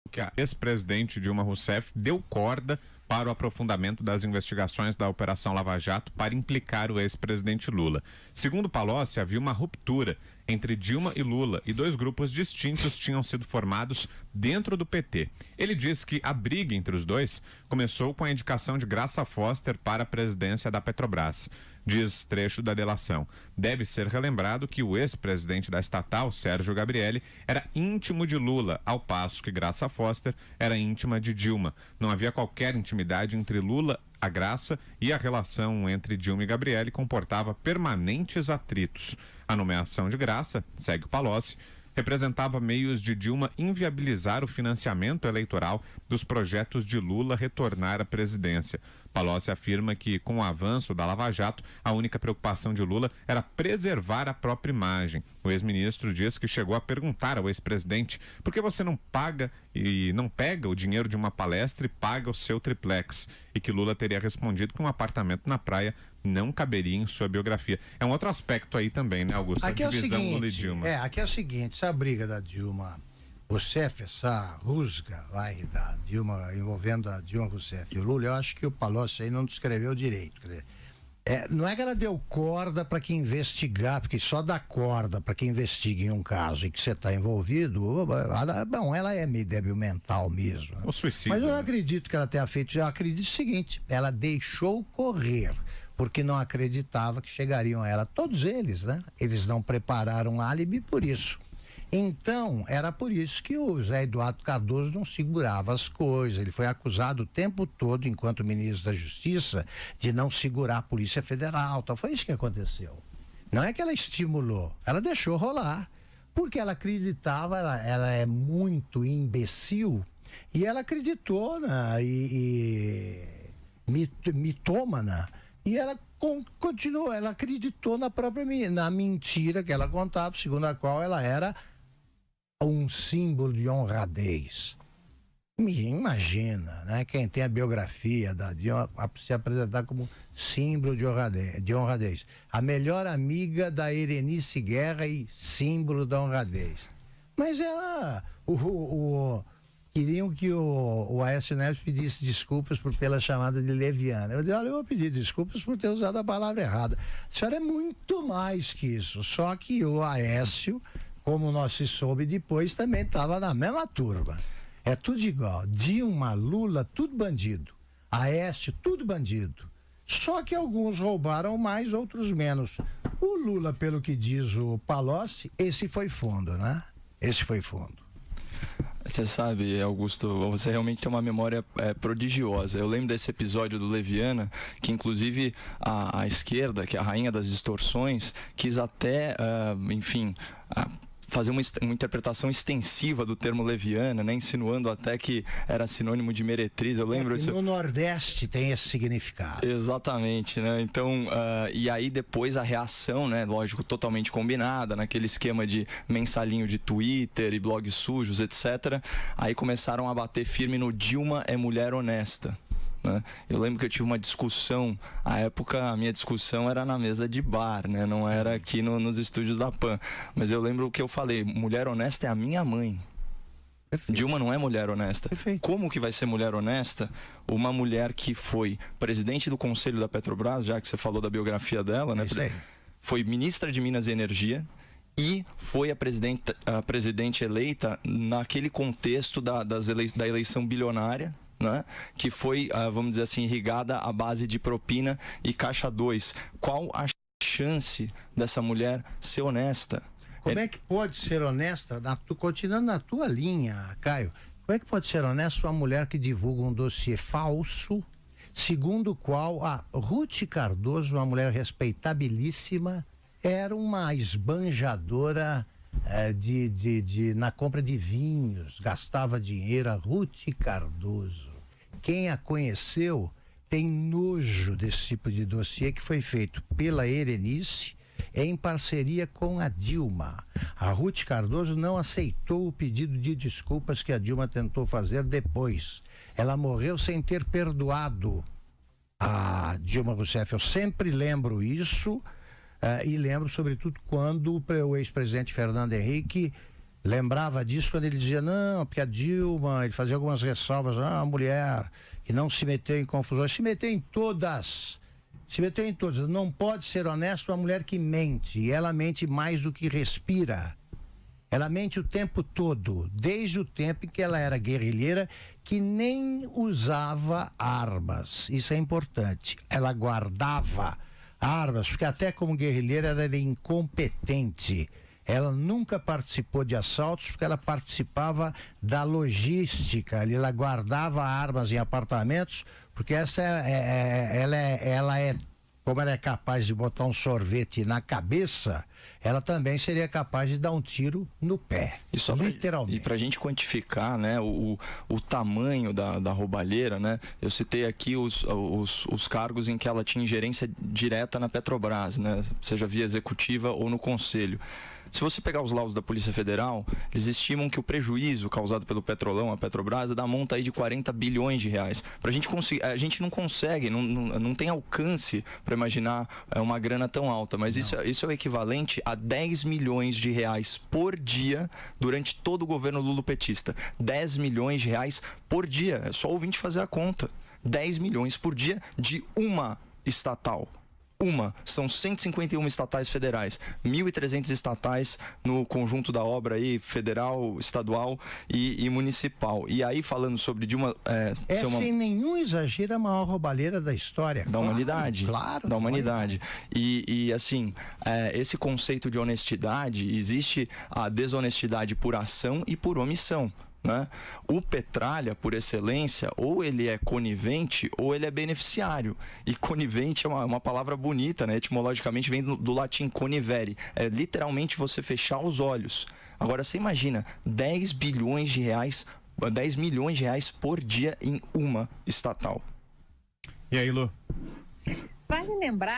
que a ex-presidente Dilma Rousseff deu corda para o aprofundamento das investigações da Operação Lava Jato para implicar o ex-presidente Lula. Segundo Palocci, havia uma ruptura entre Dilma e Lula e dois grupos distintos tinham sido formados dentro do PT. Ele diz que a briga entre os dois começou com a indicação de Graça Foster para a presidência da Petrobras. Diz trecho da delação. Deve ser relembrado que o ex-presidente da estatal, Sérgio Gabrielli, era íntimo de Lula, ao passo que Graça Foster era íntima de Dilma. Não havia qualquer intimidade entre Lula, a Graça, e a relação entre Dilma e Gabrielli comportava permanentes atritos. A nomeação de Graça, segue o Palocci, representava meios de Dilma inviabilizar o financiamento eleitoral dos projetos de Lula retornar à presidência. Palocci afirma que, com o avanço da Lava Jato, a única preocupação de Lula era preservar a própria imagem. O ex-ministro diz que chegou a perguntar ao ex-presidente por que você não paga e não pega o dinheiro de uma palestra e paga o seu triplex, e que Lula teria respondido que um apartamento na praia não caberia em sua biografia. É um outro aspecto aí também, né, Augusto? Aqui a divisão é o seguinte, Lula e Dilma. aqui é o seguinte, essa briga da Dilma Rousseff, essa rusga da Dilma, envolvendo a Dilma Rousseff e o Lula, eu acho que o Palocci aí não descreveu direito. Quer dizer, não é que ela deu corda para que investigar, porque só dá corda para que investigue em um caso e que você está envolvido, bom, ela é meio débil mental mesmo. O suicídio. Mas eu não acredito que ela tenha feito, eu acredito o seguinte, ela deixou correr, porque não acreditava que chegariam a ela, todos eles, né? Eles não prepararam álibi por isso. Então, era por isso que o Zé Eduardo Cardoso não segurava as coisas. Ele foi acusado o tempo todo, enquanto ministro da Justiça, de não segurar a Polícia Federal. Então, foi isso que aconteceu. Não é que ela estimulou, ela deixou rolar, porque ela acreditava, ela é muito imbecil, e ela acreditou mitômana, e ela continuou, ela acreditou na mentira que ela contava, segundo a qual ela era um símbolo de honradez. Imagina, né? Quem tem a biografia da Dilma se apresentar como símbolo de honradez. A melhor amiga da Erenice Guerra e símbolo da honradez. Mas ela... queriam que o Aécio Neves pedisse desculpas pela chamada de leviana. Eu disse, olha, eu vou pedir desculpas por ter usado a palavra errada. A senhora é muito mais que isso. Só que o Aécio, como nós se soube depois, também estava na mesma turma. É tudo igual. Dilma, Lula, tudo bandido. Aécio, tudo bandido. Só que alguns roubaram mais, outros menos. O Lula, pelo que diz o Palocci, esse foi fundo, né? Esse foi fundo. Você sabe, Augusto, você realmente tem uma memória prodigiosa. Eu lembro desse episódio do Leviana, que inclusive a esquerda, que é a rainha das distorções, quis até, fazer uma interpretação extensiva do termo leviana, né, insinuando até que era sinônimo de meretriz. Eu lembro isso. No Nordeste tem esse significado. Exatamente, né? Então, e aí depois a reação, né, lógico, totalmente combinada, naquele esquema de mensalinho de Twitter e blogs sujos, etc. Aí começaram a bater firme no Dilma é mulher honesta. Né? Eu lembro que eu tive uma discussão, à época a minha discussão era na mesa de bar, né? Não era aqui nos estúdios da PAN, mas eu lembro o que eu falei, mulher honesta é a minha mãe. Perfeito. Dilma não é mulher honesta. Perfeito. Como que vai ser mulher honesta uma mulher que foi presidente do Conselho da Petrobras, já que você falou da biografia dela, né? Foi ministra de Minas e Energia e foi a presidente eleita naquele contexto da eleição bilionária, né? Que foi, vamos dizer assim, irrigada à base de propina e caixa 2. Qual a chance dessa mulher ser honesta? Como é que pode ser honesta, continuando na tua linha, Caio, como é que pode ser honesta uma mulher que divulga um dossiê falso, segundo o qual a Ruth Cardoso, uma mulher respeitabilíssima, era uma esbanjadora na compra de vinhos, gastava dinheiro, a Ruth Cardoso. Quem a conheceu tem nojo desse tipo de dossiê que foi feito pela Erenice em parceria com a Dilma. A Ruth Cardoso não aceitou o pedido de desculpas que a Dilma tentou fazer depois. Ela morreu sem ter perdoado a Dilma Rousseff. Eu sempre lembro isso, e lembro sobretudo quando o ex-presidente Fernando Henrique lembrava disso quando ele dizia, não, porque a Dilma, ele fazia algumas ressalvas, a mulher que não se meteu em confusões, se meteu em todas. Não pode ser honesta uma mulher que mente, e ela mente mais do que respira. Ela mente o tempo todo, desde o tempo em que ela era guerrilheira, que nem usava armas. Isso é importante. Ela guardava armas, porque até como guerrilheira ela era incompetente. Ela nunca participou de assaltos, porque ela participava da logística. Ela guardava armas em apartamentos, porque como ela é capaz de botar um sorvete na cabeça, ela também seria capaz de dar um tiro no pé, literalmente. E para a gente quantificar, né, o tamanho da roubalheira, né, eu citei aqui os cargos em que ela tinha ingerência direta na Petrobras, né, seja via executiva ou no conselho. Se você pegar os laudos da Polícia Federal, eles estimam que o prejuízo causado pelo Petrolão, a Petrobras, dá monta aí de 40 bilhões de reais. A gente não consegue, não tem alcance para imaginar uma grana tão alta, mas isso é o equivalente a 10 milhões de reais por dia durante todo o governo lulopetista. 10 milhões de reais por dia, é só o ouvinte fazer a conta. 10 milhões por dia de uma estatal. São 151 estatais federais, 1.300 estatais no conjunto da obra aí, federal, estadual e municipal. E aí falando sobre de uma... sem nenhum exagero, a maior roubalheira da história. Da humanidade. Claro. Da humanidade. E assim, esse conceito de honestidade, existe a desonestidade por ação e por omissão. Né? O Petralha, por excelência, ou ele é conivente ou ele é beneficiário. E conivente é uma palavra bonita, né? Etimologicamente vem do latim conivere. É literalmente você fechar os olhos. Agora você imagina 10 milhões de reais por dia em uma estatal. E aí, Lu? Vale lembrar